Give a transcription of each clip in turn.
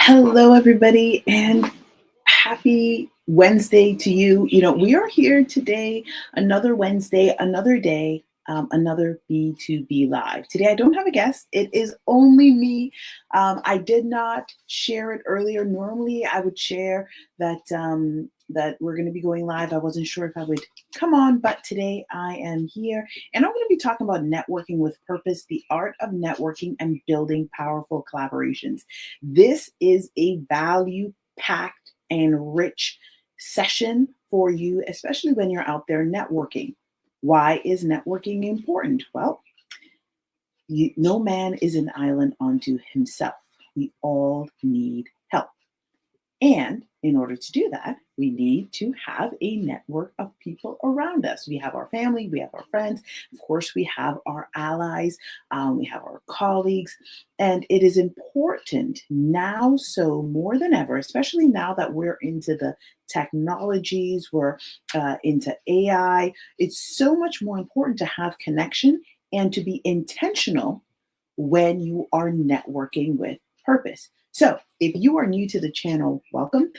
Hello, everybody, and happy Wednesday to you. We are here today, another Wednesday, another day, another B2B Live. Today, I don't have a guest. It is only me. I did not share it earlier. Normally, I would share that we're going to be going live. I wasn't sure if I would come on, but today I am here, and I'm going to be talking about networking with purpose, the art of networking and building powerful collaborations. This is a value packed and rich session for you, especially when you're out there networking. Why is networking important? Well, no man is an island unto himself. We all need help. And in order to do that, we need to have a network of people around us. We have our family, we have our friends, of course, we have our allies, we have our colleagues. And it is important now, so more than ever, especially now that we're into the technologies, we're into AI, it's so much more important to have connection and to be intentional when you are networking with purpose. So, if you are new to the channel, welcome.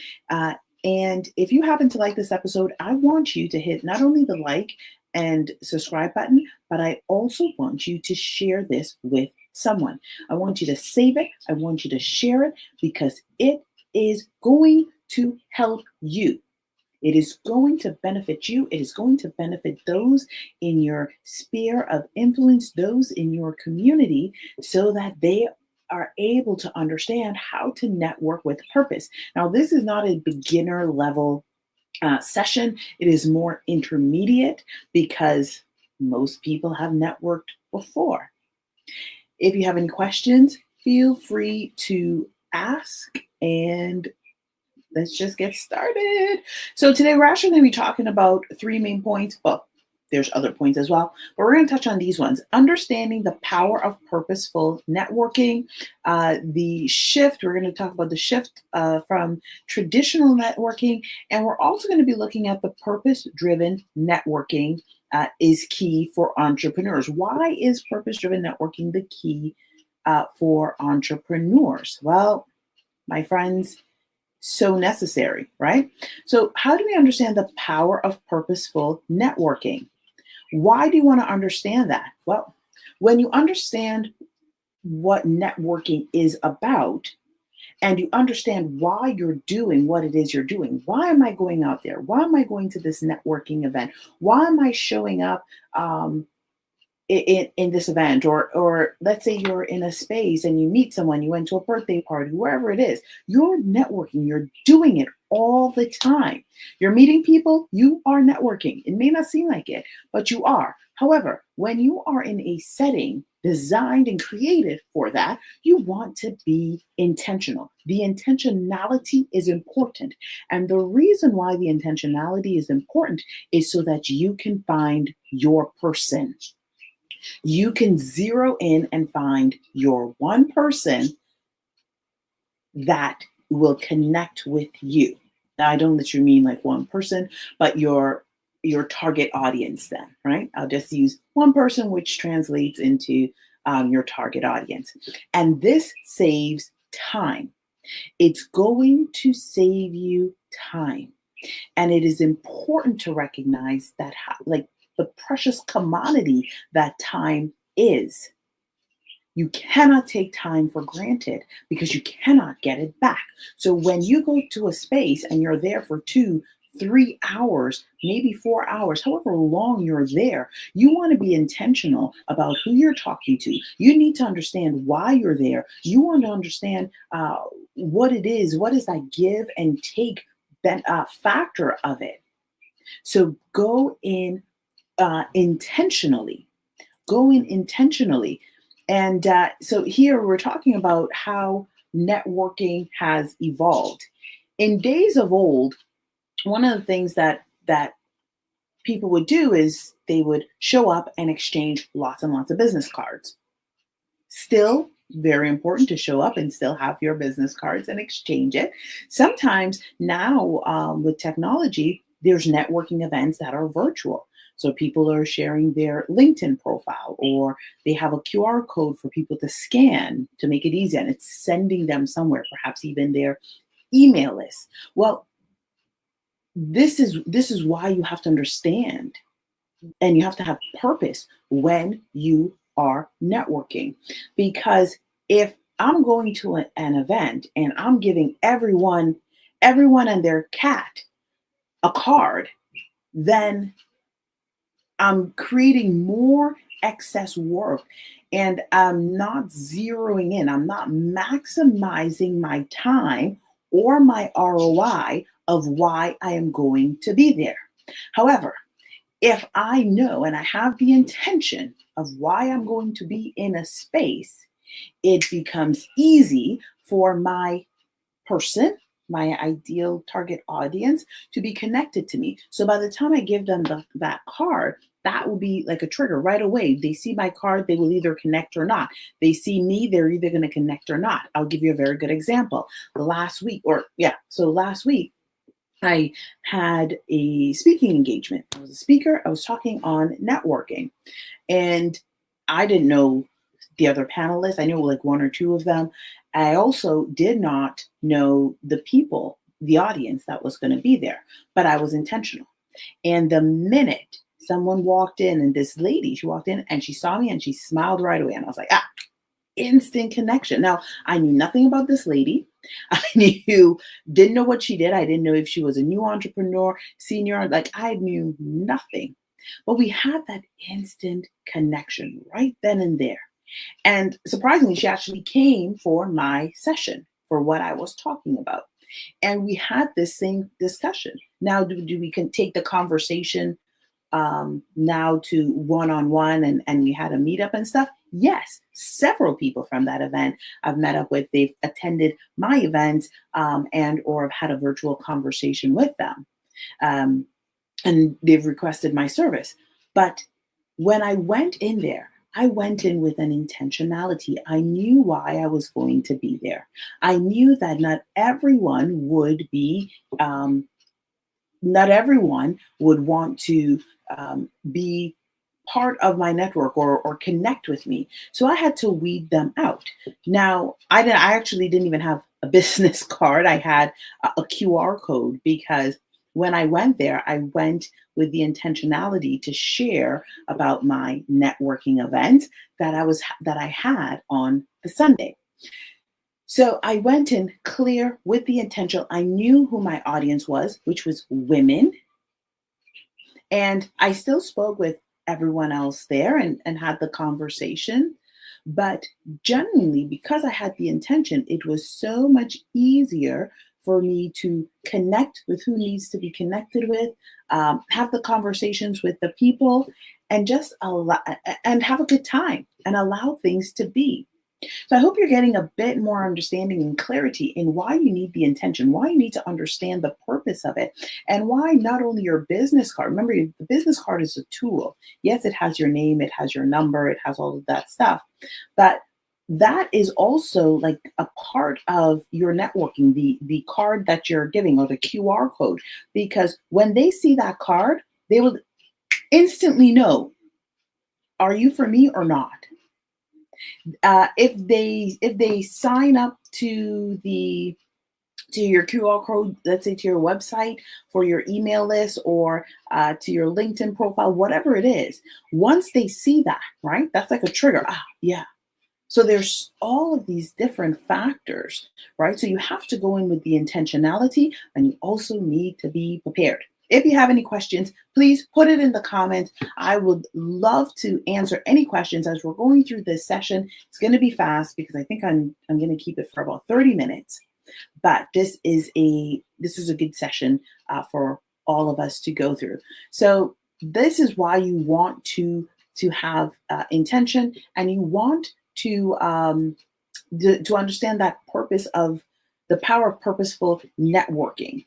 And if you happen to like this episode, I want you to hit not only the like and subscribe button, but I also want you to share this with someone. I want you to save it. I want you to share it because it is going to help you. It is going to benefit you. It is going to benefit those in your sphere of influence, those in your community, so that they are able to understand how to network with purpose. Now, this is not a beginner level session. It is more intermediate because most people have networked before. If you have any questions, feel free to ask, and let's just get started. So today we're actually going to be talking about three main points. Well, there's other points as well, but we're going to touch on these ones. Understanding the power of purposeful networking, the shift. We're going to talk about the shift from traditional networking, and we're also going to be looking at the purpose-driven networking is key for entrepreneurs. Why is purpose-driven networking the key for entrepreneurs? Well, my friends, so necessary, right? So how do we understand the power of purposeful networking? Why do you want to understand that? Well, when you understand what networking is about and you understand why you're doing what it is you're doing, why am I going out there? Why am I going to this networking event? Why am I showing up in this event, or let's say you're in a space and you meet someone, you went to a birthday party, wherever it is, you're networking, you're doing it all the time. You're meeting people, you are networking. It may not seem like it, but you are. However, when you are in a setting designed and created for that, you want to be intentional. The intentionality is important. And the reason why the intentionality is important is so that you can find your person. You can zero in and find your one person that will connect with you. Now, I don't literally mean like one person, but your target audience then, right? I'll just use one person, which translates into your target audience. And this saves time. It's going to save you time. And it is important to recognize that, like, the precious commodity that time is. You cannot take time for granted because you cannot get it back. So when you go to a space and you're there for 2, 3 hours, maybe 4 hours, however long you're there, you want to be intentional about who you're talking to. You need to understand why you're there. You want to understand what it is. What is that give and take factor of it? So go in intentionally. And so here we're talking about how networking has evolved. In days of old, one of the things that people would do is they would show up and exchange lots and lots of business cards. Still very important to show up and still have your business cards and exchange it. Sometimes now with technology, there's networking events that are virtual. So people are sharing their LinkedIn profile, or they have a QR code for people to scan to make it easy, and it's sending them somewhere, perhaps even their email list. Well, this is why you have to understand, and you have to have purpose when you are networking. Because if I'm going to an event and I'm giving everyone and their cat a card, then I'm creating more excess work, and I'm not zeroing in. I'm not maximizing my time or my ROI of why I am going to be there. However, if I know and I have the intention of why I'm going to be in a space, it becomes easy for my person, my ideal target audience, to be connected to me. So by the time I give them that card, that will be like a trigger right away. They see my card, they will either connect or not. They see me, they're either going to connect or not. I'll give you a very good example. Last week, I had a speaking engagement. I was a speaker. I was talking on networking, and I didn't know the other panelists. I knew like one or two of them. I also did not know the people, the audience that was going to be there, but I was intentional. And the minute someone walked in, and this lady, she walked in and she saw me and she smiled right away. And I was like, instant connection. Now, I knew nothing about this lady. Didn't know what she did. I didn't know if she was a new entrepreneur, senior, like I knew nothing. But we had that instant connection right then and there. And surprisingly, she actually came for my session for what I was talking about. And we had this same discussion. Now, do we can take the conversation now to one-on-one, and we had a meetup and stuff? Yes, several people from that event I've met up with. They've attended my events and or have had a virtual conversation with them. And they've requested my service. But when I went in there, I went in with an intentionality. I knew why I was going to be there. I knew that not everyone would want to be part of my network or connect with me. So I had to weed them out. Now, I actually didn't even have a business card. I had a QR code, because when I went there, I went with the intentionality to share about my networking event that I had on the Sunday. So I went in clear with the intention. I knew who my audience was, which was women. And I still spoke with everyone else there and had the conversation. But genuinely, because I had the intention, it was so much easier for me to connect with who needs to be connected with, have the conversations with the people, and just and have a good time and allow things to be. So I hope you're getting a bit more understanding and clarity in why you need the intention, why you need to understand the purpose of it, and why not only your business card. Remember, the business card is a tool. Yes, it has your name, it has your number, it has all of that stuff. But that is also like a part of your networking, the card that you're giving, or the QR code, because when they see that card, they will instantly know, are you for me or not? If they sign up to your QR code, let's say to your website, for your email list, or to your LinkedIn profile, whatever it is, once they see that, right, that's like a trigger. Yeah. So there's all of these different factors, right? So you have to go in with the intentionality, and you also need to be prepared. If you have any questions, please put it in the comments. I would love to answer any questions as we're going through this session. It's going to be fast because I think I'm going to keep it for about 30 minutes. But this is a good session for all of us to go through. So this is why you want to have intention, and you want to understand that purpose of the power of purposeful networking.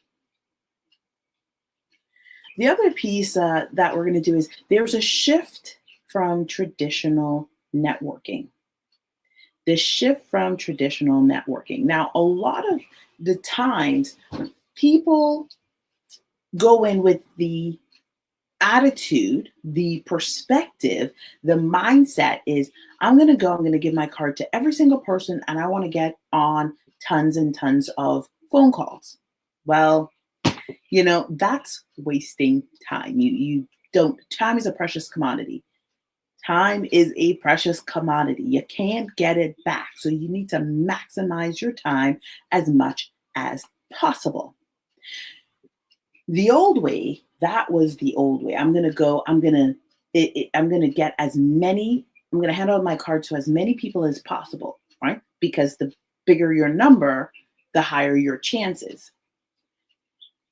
The other piece that we're going to do is there's a shift from traditional networking. The shift from traditional networking. Now, a lot of the times, people go in with the attitude, the perspective, the mindset is I'm going to go, I'm going to give my card to every single person, and I want to get on tons and tons of phone calls. Well, that's wasting time. You don't, time is a precious commodity. Time is a precious commodity. You can't get it back. So you need to maximize your time as much as possible. The old way, that was the old way. I'm going to get as many, I'm going to hand out my card to as many people as possible, right? Because the bigger your number, the higher your chances.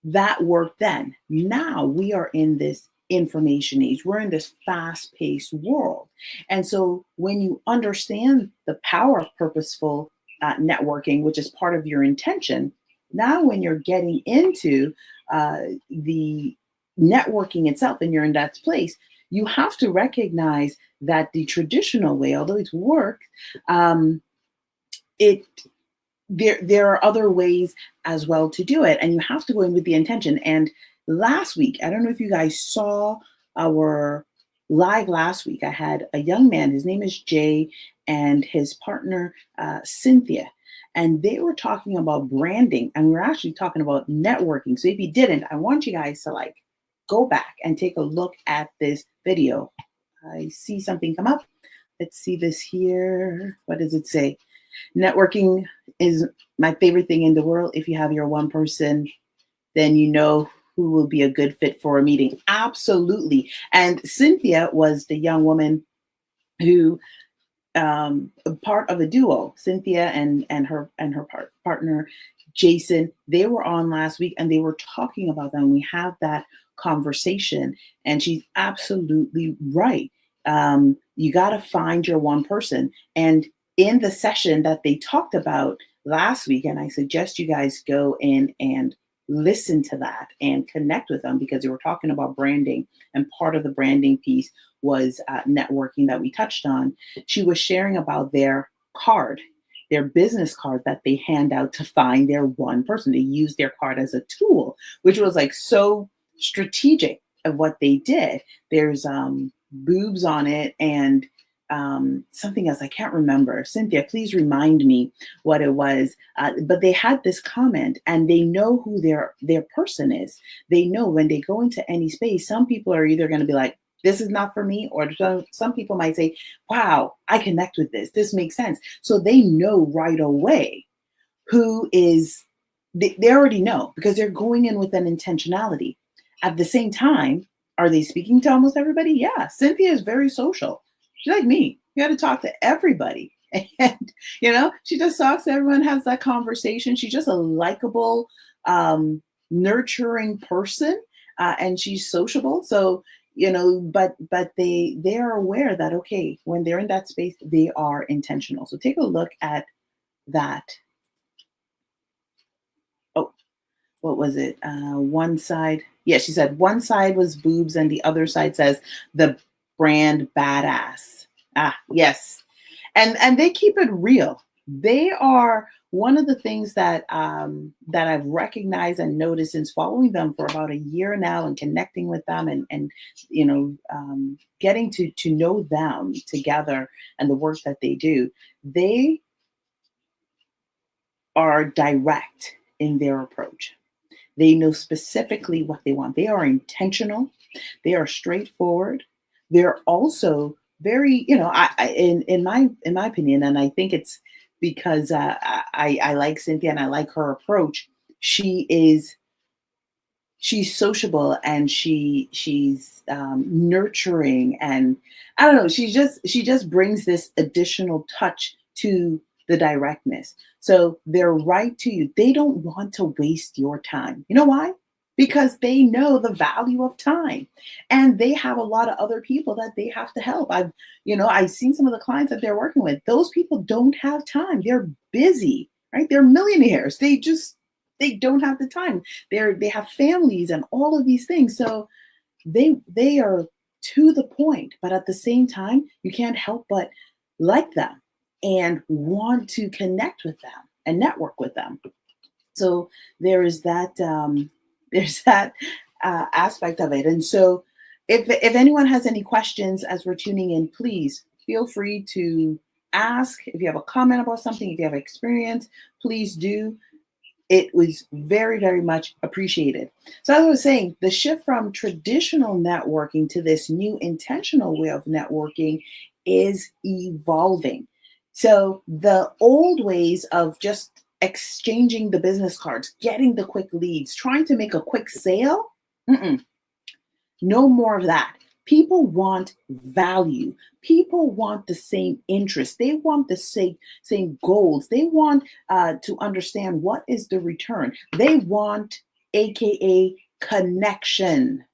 That worked then. Now we are in this information age. We're in this fast-paced world. And so when you understand the power of purposeful networking, which is part of your intention, now when you're getting into the networking itself and you're in that place, you have to recognize that the traditional way, although it's worked, there are other ways as well to do it, and you have to go in with the intention. And last week, I don't know if you guys saw our live last week, I had a young man, his name is Jay, and his partner Cynthia, and they were talking about branding, and we were actually talking about networking. So if you didn't, I want you guys to go back and take a look at this video. I see something come up. Let's see this here. What does it say? Networking is my favorite thing in the world. If you have your one person, then you know who will be a good fit for a meeting. Absolutely. And Cynthia was the young woman who part of a duo. Cynthia and her partner Jason, they were on last week and they were talking about that. And we have that conversation, and she's absolutely right. You got to find your one person. And in the session that they talked about last week, and I suggest you guys go in and listen to that and connect with them, because they were talking about branding, and part of the branding piece was networking that we touched on. She was sharing about their card, their business card that they hand out to find their one person. They use their card as a tool, which was so strategic of what they did. There's boobs on it and something else I can't remember. Cynthia, please remind me what it was. But they had this comment, and they know who their person is. They know when they go into any space, some people are either going to be like, this is not for me, or some people might say, wow, I connect with this. This makes sense. So they know right away who is, they already know, because they're going in with an intentionality. At the same time, are they speaking to almost everybody? Yeah. Cynthia is very social. She's like me. You got to talk to everybody. And, she just talks to everyone, has that conversation. She's just a likable, nurturing person, and she's sociable. So, but they are aware that, okay, when they're in that space, they are intentional. So take a look at that. Oh, what was it? One side. Yeah, she said one side was boobs and the other side says the brand badass. Yes. And they keep it real. They are one of the things that I've recognized and noticed since following them for about a year now and connecting with them and getting to know them together and the work that they do. They are direct in their approach. They know specifically what they want. They are intentional. They are straightforward. They're also very, in my opinion, and I think it's because I like Cynthia and I like her approach. She's sociable, and she's nurturing, and I don't know. She just brings this additional touch to the directness. So they're right to you. They don't want to waste your time. You know why? Because they know the value of time, and they have a lot of other people that they have to help. I've seen some of the clients that they're working with. Those people don't have time. They're busy, right? They're millionaires. They don't have the time. They have families and all of these things. So they are to the point, but at the same time, you can't help but like them and want to connect with them and network with them. So there is that aspect of it. And so If anyone has any questions as we're tuning in, please feel free to ask. If you have a comment about something, if you have experience, please do. It was very, very much appreciated. So as I was saying, the shift from traditional networking to this new intentional way of networking is evolving. So the old ways of just exchanging the business cards, getting the quick leads, trying to make a quick sale, no more of that. People want value. People want the same interest. They want the same goals. They want to understand what is the return. They want, AKA, connection.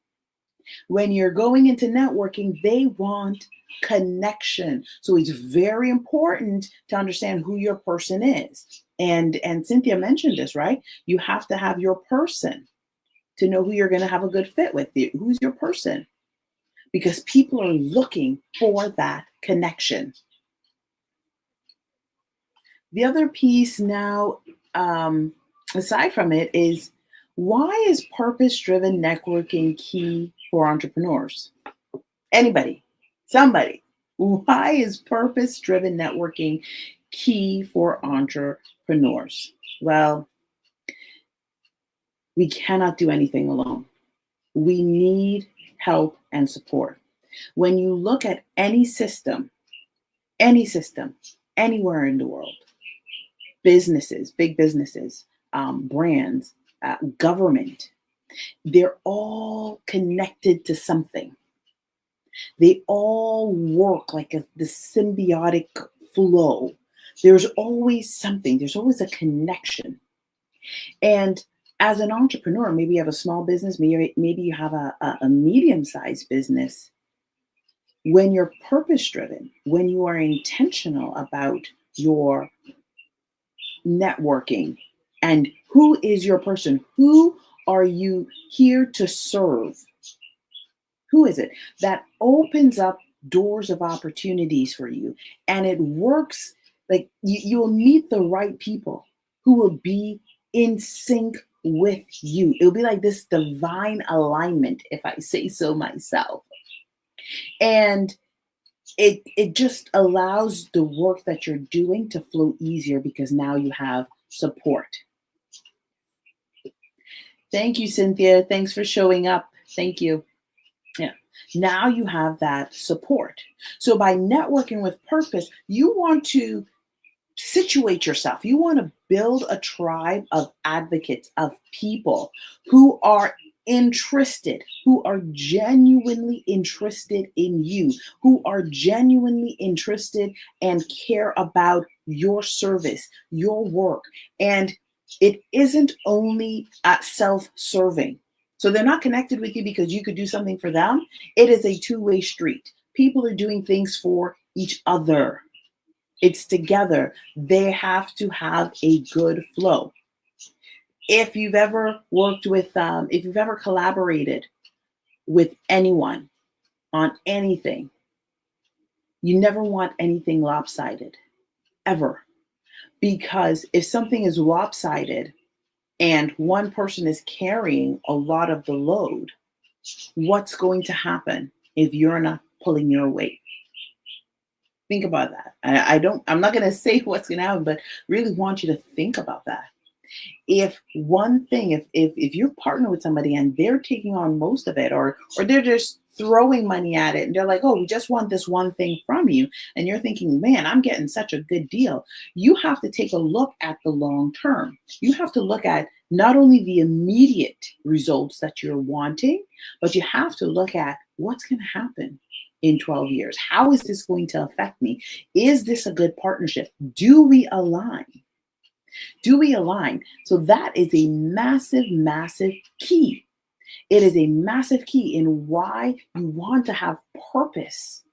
When you're going into networking, they want connection. So it's very important to understand who your person is. And Cynthia mentioned this, right? You have to have your person to know who you're going to have a good fit with. Who's your person? Because people are looking for that connection. The other piece now, aside from it, is why is purpose-driven networking key for entrepreneurs? Anybody, somebody, why is purpose-driven networking key for entrepreneurs? Well, we cannot do anything alone. We need help and support. When you look at any system, anywhere in the world, businesses, big businesses, brands, government, they're all connected to something. They all work like the symbiotic flow. There's always something, there's always a connection. And as an entrepreneur, maybe you have a small business, maybe you have a medium-sized business. When you're purpose-driven, when you are intentional about your networking and who is your person, who are you here to serve? Who is it? That opens up doors of opportunities for you. And it works like you will meet the right people who will be in sync with you. It'll be like this divine alignment, if I say so myself. And it just allows the work that you're doing to flow easier because now you have support. Thank you, Cynthia. Thanks for showing up. Thank you. Yeah. Now you have that support. So by networking with purpose, you want to situate yourself. You want to build a tribe of advocates, of people who are interested, who are genuinely interested in you, who are genuinely interested and care about your service, your work. And it isn't only self-serving. So they're not connected with you because you could do something for them. It is a two-way street. People are doing things for each other. It's together. They have to have a good flow. If you've ever worked with, if you've ever collaborated with anyone on anything, you never want anything lopsided, ever. Because if something is lopsided and one person is carrying a lot of the load, what's going to happen if you're not pulling your weight? Think about that. I'm not going to say what's going to happen, but really want you to think about that. If one thing, if you partner with somebody and they're taking on most of it, or they're just throwing money at it and they're like, oh, we just want this one thing from you, and you're thinking, man, I'm getting such a good deal, you have to take a look at the long term. You have to look at not only the immediate results that you're wanting, but you have to look at what's going to happen in 12 years. How is this going to affect me? Is this a good partnership? Do we align? Do we align? So that is a massive, massive key. It is a massive key in why you want to have purpose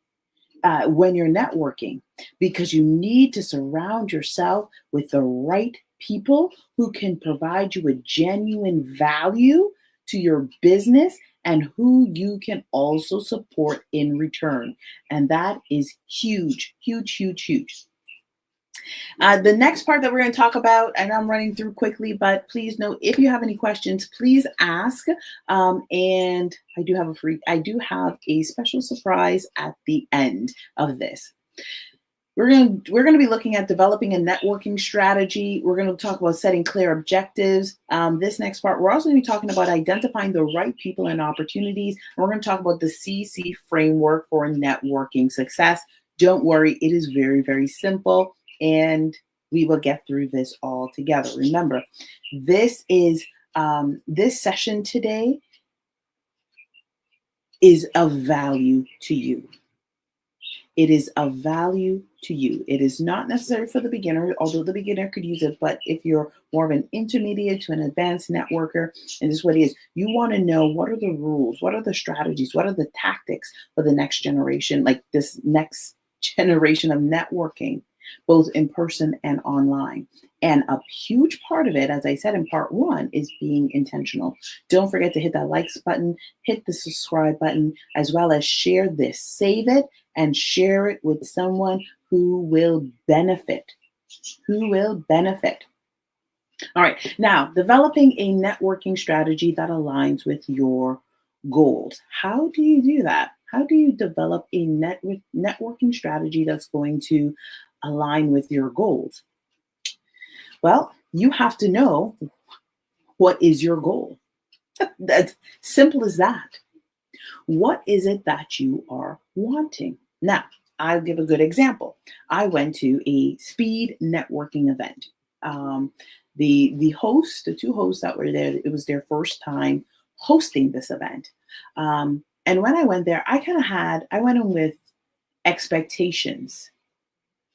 when you're networking, because you need to surround yourself with the right people who can provide you with genuine value to your business and who you can also support in return. And that is huge, huge, huge, huge. The next part that we're going to talk about, and I'm running through quickly, but please note if you have any questions, please ask. And I do have a special surprise at the end of this. We're going to be looking at developing a networking strategy. We're going to talk about setting clear objectives. This next part, we're also going to be talking about identifying the right people and opportunities. And we're going to talk about the CC framework for networking success. Don't worry, it is very, very simple, and we will get through this all together. Remember, this session today is of value to you. It is of value to you. It is not necessary for the beginner, although the beginner could use it. But if you're more of an intermediate to an advanced networker, and this is what it is, you want to know what are the rules, what are the strategies, what are the tactics for the next generation, like this next generation of networking, both in person and online. And a huge part of it, as I said in part one, is being intentional. Don't forget to hit that likes button, hit the subscribe button, as well as share this. Save it and share it with someone who will benefit. Who will benefit. All right. Now, developing a networking strategy that aligns with your goals. How do you do that? How do you develop a networking strategy that's going to align with your goals? Well, you have to know what is your goal. That's simple as that. What is it that you are wanting? Now, I'll give a good example. I went to a speed networking event. The two hosts that were there, it was their first time hosting this event. And when I went there, I went in with expectations,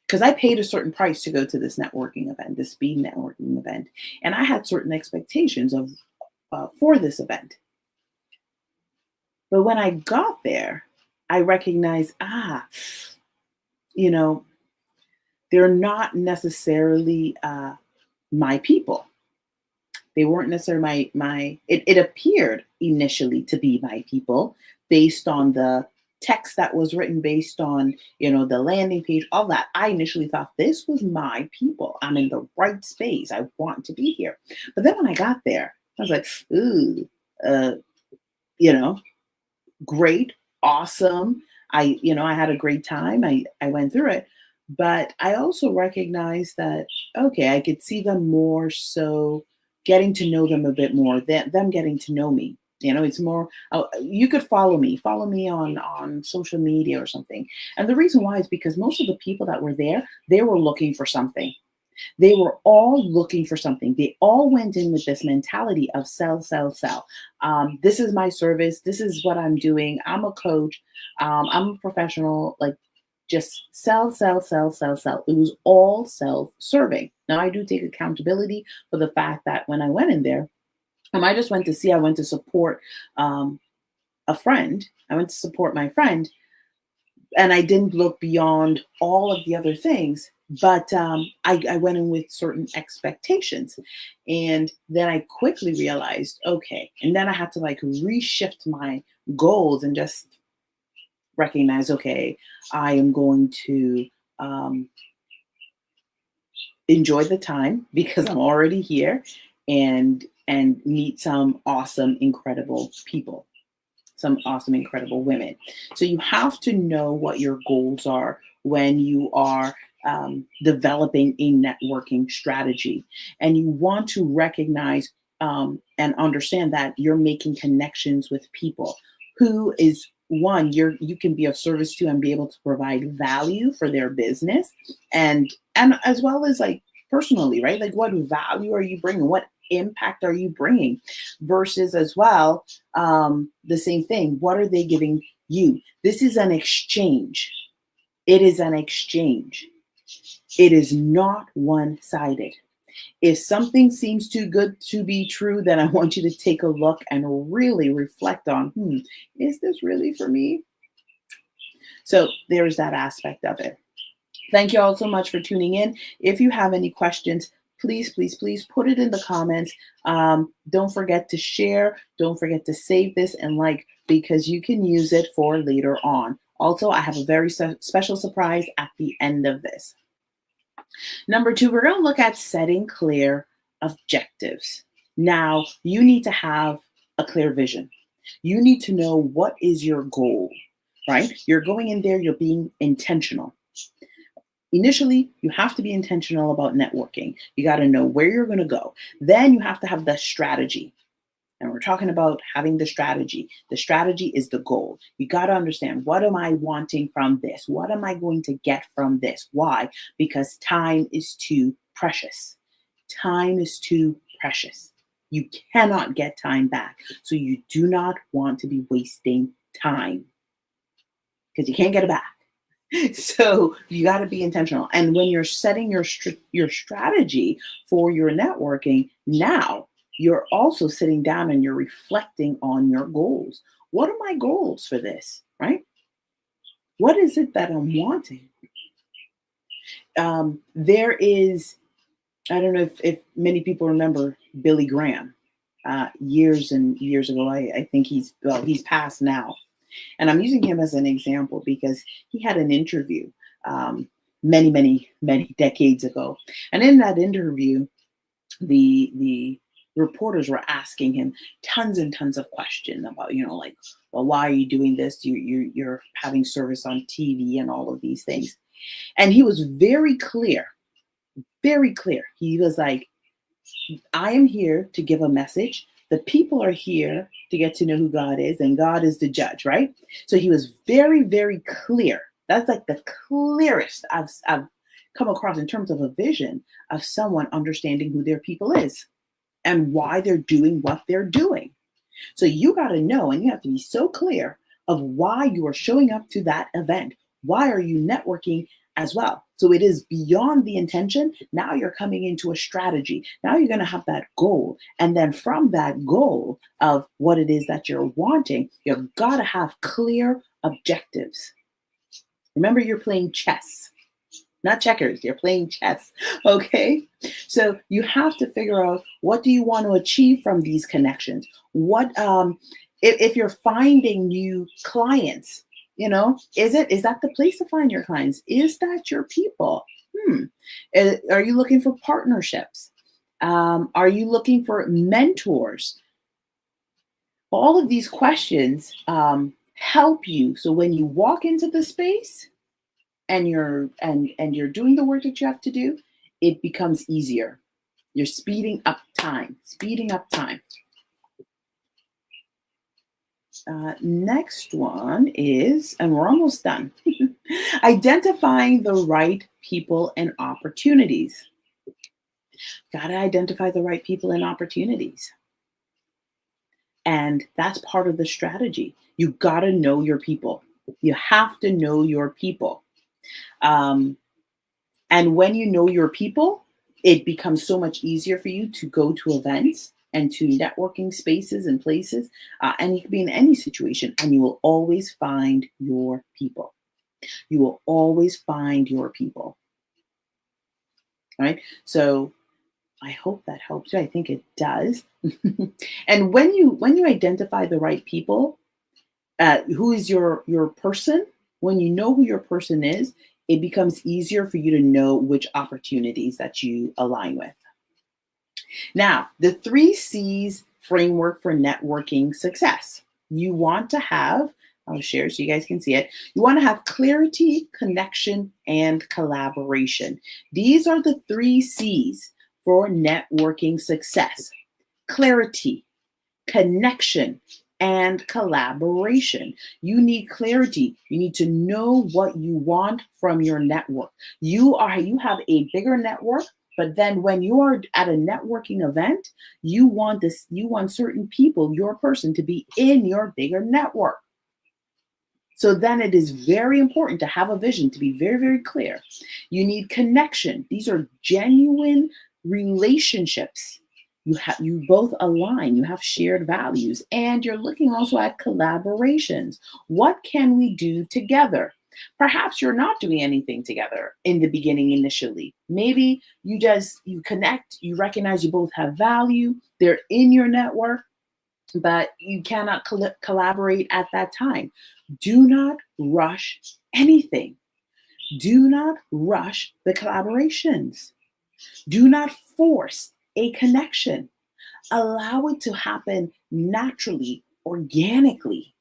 because I paid a certain price to go to this networking event, this speed networking event, and I had certain expectations for this event. But when I got there, I recognized, they're not necessarily my people. They weren't necessarily it appeared initially to be my people based on the text that was written, based on, the landing page, all that. I initially thought this was my people. I'm in the right space. I want to be here. But then when I got there, I was like, ooh, great, awesome. I had a great time. I went through it. But I also recognized that, okay, I could see them more so getting to know them a bit more, them getting to know me. It's more, you could follow me on social media or something. And the reason why is because most of the people that were there, they were looking for something. They were all looking for something. They all went in with this mentality of sell, sell, sell. This is my service. This is what I'm doing. I'm a coach. I'm a professional. Like, just sell, sell, sell, sell, sell. It was all self-serving. Now, I do take accountability for the fact that when I went in there, I went to support a friend. I went to support my friend, and I didn't look beyond all of the other things. But I went in with certain expectations, and then I quickly realized, okay, and then I had to reshift my goals and just recognize, okay, I am going to enjoy the time because I'm already here, and meet some awesome, incredible people, some awesome, incredible women. So you have to know what your goals are when you are developing a networking strategy. And you want to recognize and understand that you're making connections with people who is one, you can be of service to and be able to provide value for their business, and as well as personally, right? Like, what value are you bringing? What impact are you bringing? Versus as well, the same thing. What are they giving you? This is an exchange. It is an exchange. It is not one-sided. If something seems too good to be true, then I want you to take a look and really reflect on, is this really for me? So there's that aspect of it. Thank you all so much for tuning in. If you have any questions, please, please, please put it in the comments. Don't forget to share. Don't forget to save this and because you can use it for later on. Also, I have a very special surprise at the end of this. Number two, we're going to look at setting clear objectives. Now, you need to have a clear vision. You need to know what is your goal, right? You're going in there, you're being intentional. Initially, you have to be intentional about networking. You got to know where you're going to go. Then you have to have the strategy. And we're talking about having the strategy. The strategy is the goal. You got to understand, what am I wanting from this? What am I going to get from this? Why? Because time is too precious. Time is too precious. You cannot get time back. So you do not want to be wasting time because you can't get it back. So you got to be intentional. And when you're setting your strategy for your networking, now you're also sitting down and you're reflecting on your goals. What are my goals for this, right? What is it that I'm wanting? There is, I don't know if many people remember Billy Graham. Years and years ago, I think he's passed now. And I'm using him as an example because he had an interview many, many, many decades ago. And in that interview, the reporters were asking him tons and tons of questions about, like, well, why are you doing this? You're having service on TV and all of these things. And he was very clear, very clear. He was like, I am here to give a message. The people are here to get to know who God is, and God is the judge, right? So he was very, very clear. That's like the clearest I've come across in terms of a vision of someone understanding who their people is and why they're doing what they're doing. So you got to know, and you have to be so clear of why you are showing up to that event. Why are you networking as well? So it is beyond the intention. Now you're coming into a strategy. Now you're going to have that goal. And then from that goal of what it is that you're wanting, you've got to have clear objectives. Remember, you're playing chess, not checkers. You're playing chess. Okay. So you have to figure out, what do you want to achieve from these connections? What, if you're finding new clients, is that the place to find your clients? Is that your people? Are you looking for partnerships? Are you looking for mentors? All of these questions help you. So when you walk into the space and you're doing the work that you have to do, it becomes easier. You're speeding up time. Next one is, and we're almost done, identifying the right people and opportunities. Got to identify the right people and opportunities. And that's part of the strategy. You got to know your people. You have to know your people. And when you know your people, it becomes so much easier for you to go to events and to networking spaces and places. And you can be in any situation, and you will always find your people. You will always find your people. All right. So I hope that helps you. I think it does. And when you identify the right people, who is your person, when you know who your person is, it becomes easier for you to know which opportunities that you align with. Now, the 3 C's framework for networking success. You want to have, I'll share so you guys can see it. You want to have clarity, connection, and collaboration. These are the 3 C's for networking success. Clarity, connection, and collaboration. You need clarity. You need to know what you want from your network. You have a bigger network, but then when you are at a networking event, you want certain people, your person, to be in your bigger network. So then it is very important to have a vision, to be very, very clear. You need connection. These are genuine relationships. You both align, you have shared values, and you're looking also at collaborations. What can we do together? Perhaps you're not doing anything together in the beginning initially. Maybe you connect, you recognize you both have value, they're in your network, but you cannot collaborate at that time. Do not rush anything. Do not rush the collaborations. Do not force a connection. Allow it to happen naturally, organically.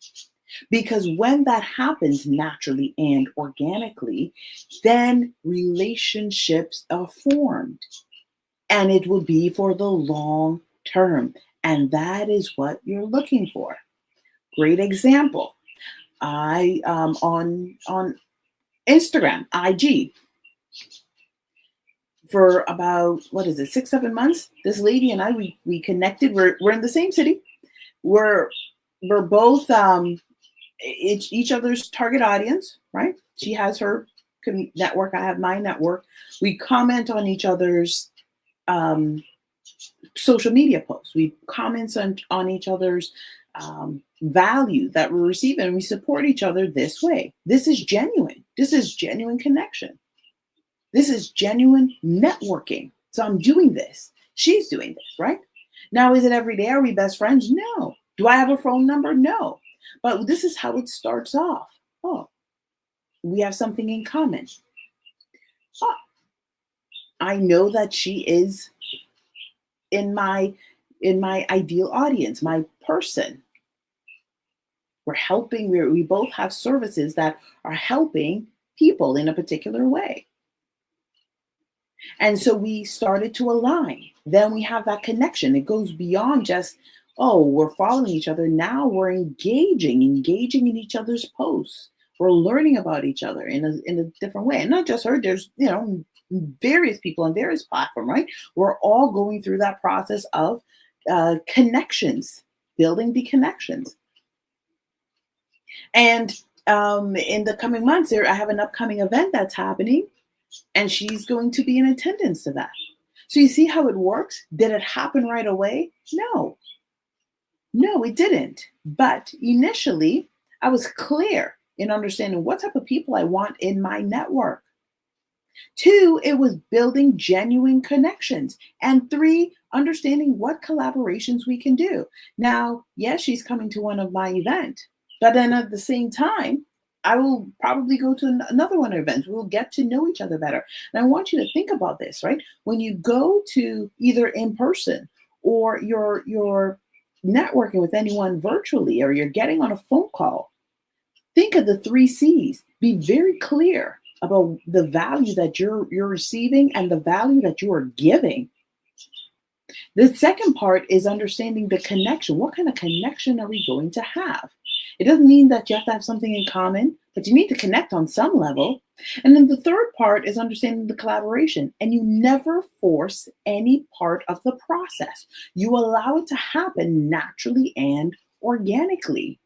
Because when that happens naturally and organically, then relationships are formed and it will be for the long term. And that is what you're looking for. Great example. I on Instagram, IG, for about what is it, 6-7 months. This lady and I we connected. We're in the same city. We're we're both each other's target audience, right? She has her network. I have my network. We comment on each other's um, social media posts. We comment on each other's value that we're receiving, and we support each other this way. This is genuine. This is genuine connection. This is genuine networking. So I'm doing this. She's doing this, right? Now, is it every day? Are we best friends? No. Do I have a phone number? No. But this is how it starts off. Oh, we have something in common. Oh, I know that she is in my ideal audience, my person. We're helping, we both have services that are helping people in a particular way. And so we started to align. Then we have that connection. It goes beyond just, oh, we're following each other. Now we're engaging in each other's posts. We're learning about each other in a different way. And not just her, there's, various people on various platforms, right? We're all going through that process of connections, building the connections. And in the coming months, I have an upcoming event that's happening, and she's going to be in attendance to that. So you see how it works? Did it happen right away? No, it didn't. But initially, I was clear in understanding what type of people I want in my network. 2, it was building genuine connections. And 3, understanding what collaborations we can do. Now, yes, she's coming to one of my events, but then at the same time, I will probably go to another one of events. We'll get to know each other better. And I want you to think about this, right? When you go to either in person or you're networking with anyone virtually, or you're getting on a phone call, think of the 3 C's. Be very clear about the value that you're receiving and the value that you are giving. The second part is understanding the connection. What kind of connection are we going to have? It doesn't mean that you have to have something in common, but you need to connect on some level. And then the third part is understanding the collaboration. And you never force any part of the process. You allow it to happen naturally and organically.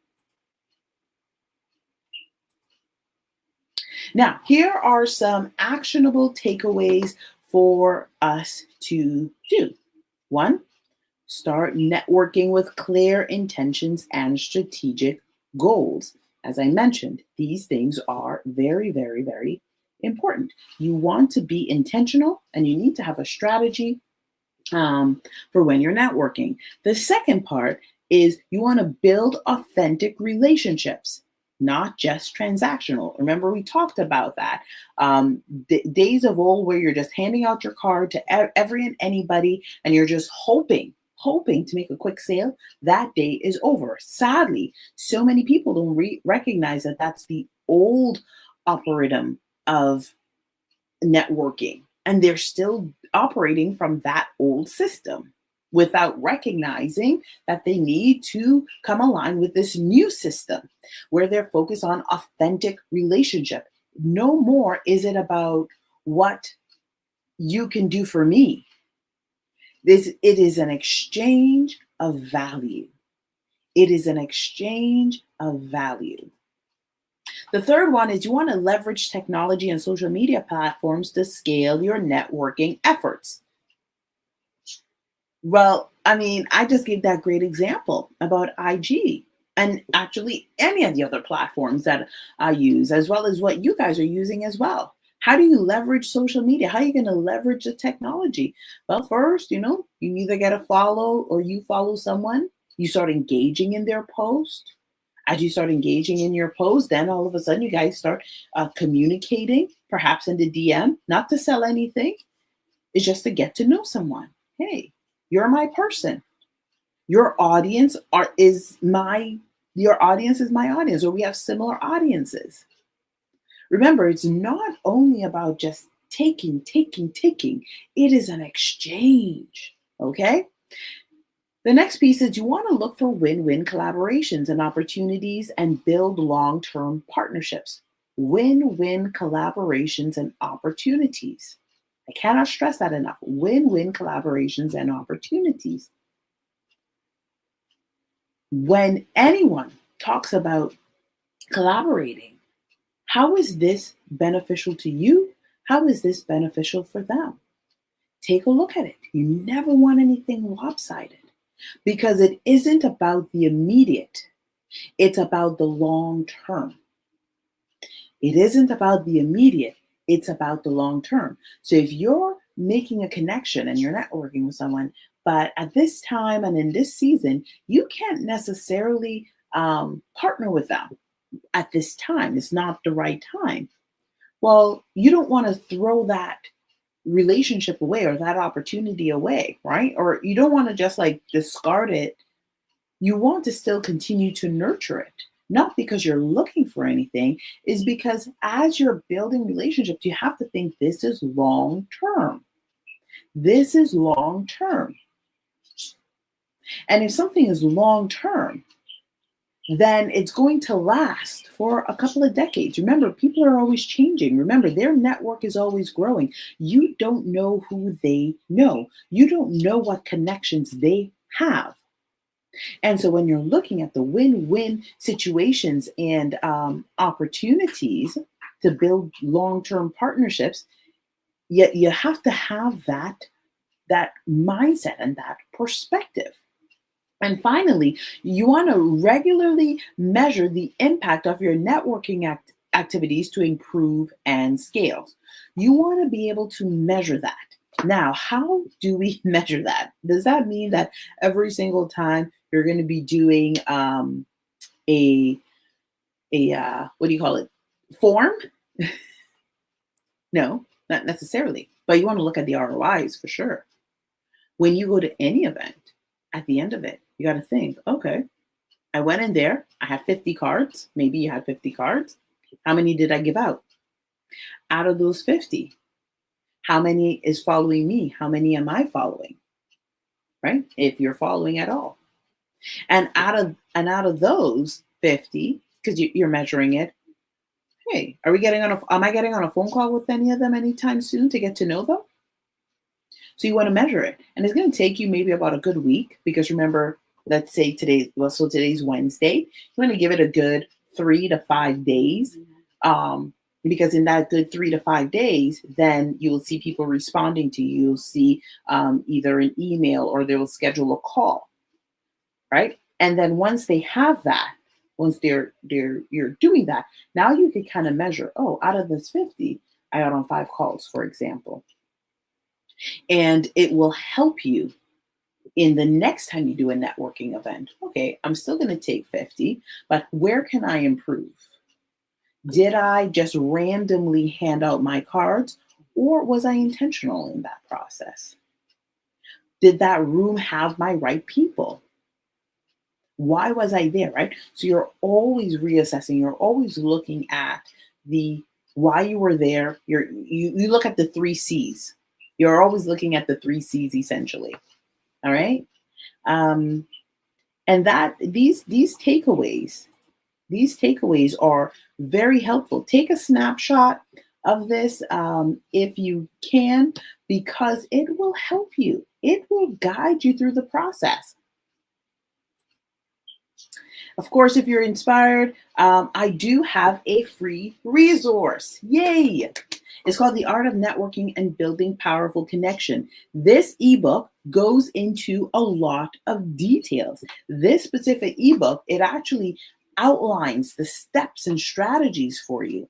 Now, here are some actionable takeaways for us to do. 1, start networking with clear intentions and strategic goals. As I mentioned, these things are very, very, very important. You want to be intentional, and you need to have a strategy for when you're networking. The second part is you want to build authentic relationships, not just transactional. Remember, we talked about that. Days of old where you're just handing out your card to every and anybody, and you're just hoping to make a quick sale. That day is over. Sadly, so many people don't recognize that that's the old operatum of networking, and they're still operating from that old system without recognizing that they need to come align with this new system where they're focused on authentic relationship. No more is it about what you can do for me. It is an exchange of value. It is an exchange of value. The third one is you want to leverage technology and social media platforms to scale your networking efforts. Well, I mean, I just gave that great example about IG, and actually any of the other platforms that I use, as well as what you guys are using as well. How do you leverage social media? How are you going to leverage the technology? Well, first, you either get a follow or you follow someone, you start engaging in their post. As you start engaging in your post, then all of a sudden you guys start communicating, perhaps in the DM, not to sell anything. It's just to get to know someone. Hey, you're my person. Your audience is my your audience is my audience, or we have similar audiences. Remember, it's not only about just taking, taking, taking. It is an exchange. Okay? The next piece is you want to look for win-win collaborations and opportunities and build long-term partnerships. Win-win collaborations and opportunities. I cannot stress that enough. Win-win collaborations and opportunities. When anyone talks about collaborating, how is this beneficial to you? How is this beneficial for them? Take a look at it. You never want anything lopsided because it isn't about the immediate. It's about the long term. It isn't about the immediate. It's about the long term. So if you're making a connection and you're networking with someone, but at this time and in this season, you can't necessarily partner with them at this time. It's not the right time. Well, you don't want to throw that relationship away or that opportunity away, right? Or you don't want to just like discard it. You want to still continue to nurture it. Not because you're looking for anything, is because as you're building relationships, you have to think this is long term. This is long term. And if something is long term, then it's going to last for a couple of decades. Remember, people are always changing. Remember, their network is always growing. You don't know who they know. You don't know what connections they have. And so when you're looking at the win-win situations and opportunities to build long-term partnerships, you have to have that mindset and that perspective. And finally, you want to regularly measure the impact of your networking activities to improve and scale. You want to be able to measure that. Now, how do we measure that? Does that mean that every single time you're going to be doing a what do you call it, form? No, not necessarily. But you want to look at the ROIs for sure. When you go to any event, at the end of it, you got to think, okay, I went in there, I had 50 cards. Maybe you had 50 cards. How many did I give out? Out of those 50, how many is following me? How many am I following? Right? If you're following at all. And out of those 50, because you're measuring it, hey, am I getting on a phone call with any of them anytime soon to get to know them? So you want to measure it. And it's going to take you maybe about a good week, because remember, let's say today's Wednesday. You want to give it a good 3 to 5 days. Because in that good 3 to 5 days, then you will see people responding to you. You'll see either an email or they will schedule a call, right? And then once they have that, once you're doing that, now you can kind of measure, oh, out of this 50, I got on 5 calls, for example. And it will help you in the next time you do a networking event. Okay, I'm still going to take 50, but where can I improve? Did I just randomly hand out my cards, or was I intentional in that process? Did that room have my right people? Why was I there, right? So you're always reassessing. You're always looking at the why you were there. You look at the 3 C's. You're always looking at the 3 C's essentially. All right. And that these takeaways are very helpful. Take a snapshot of this if you can, because it will help you. It will guide you through the process. Of course, if you're inspired, I do have a free resource. Yay! It's called The Art of Networking and Building Powerful Connection. This ebook goes into a lot of details. This specific ebook, it actually outlines the steps and strategies for you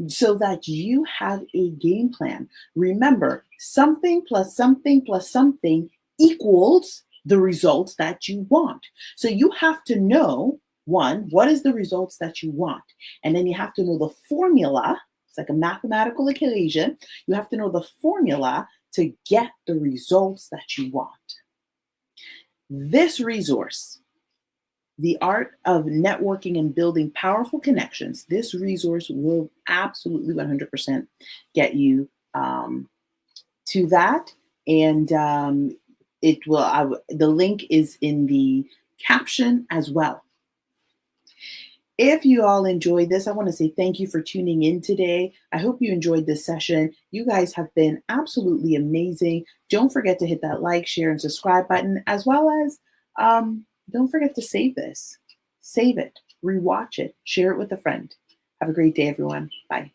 so that you have a game plan. Remember, something plus something plus something equals the results that you want. So you have to know One, what is the results that you want? And then you have to know the formula. It's like a mathematical equation. You have to know the formula to get the results that you want. This resource, the art of networking and building powerful connections, this resource will absolutely 100% get you to that. And it will. The link is in the caption as well. If you all enjoyed this, I want to say thank you for tuning in today. I hope you enjoyed this session. You guys have been absolutely amazing. Don't forget to hit that like, share, and subscribe button, as well as don't forget to save this. Save it, rewatch it, share it with a friend. Have a great day, everyone. Bye.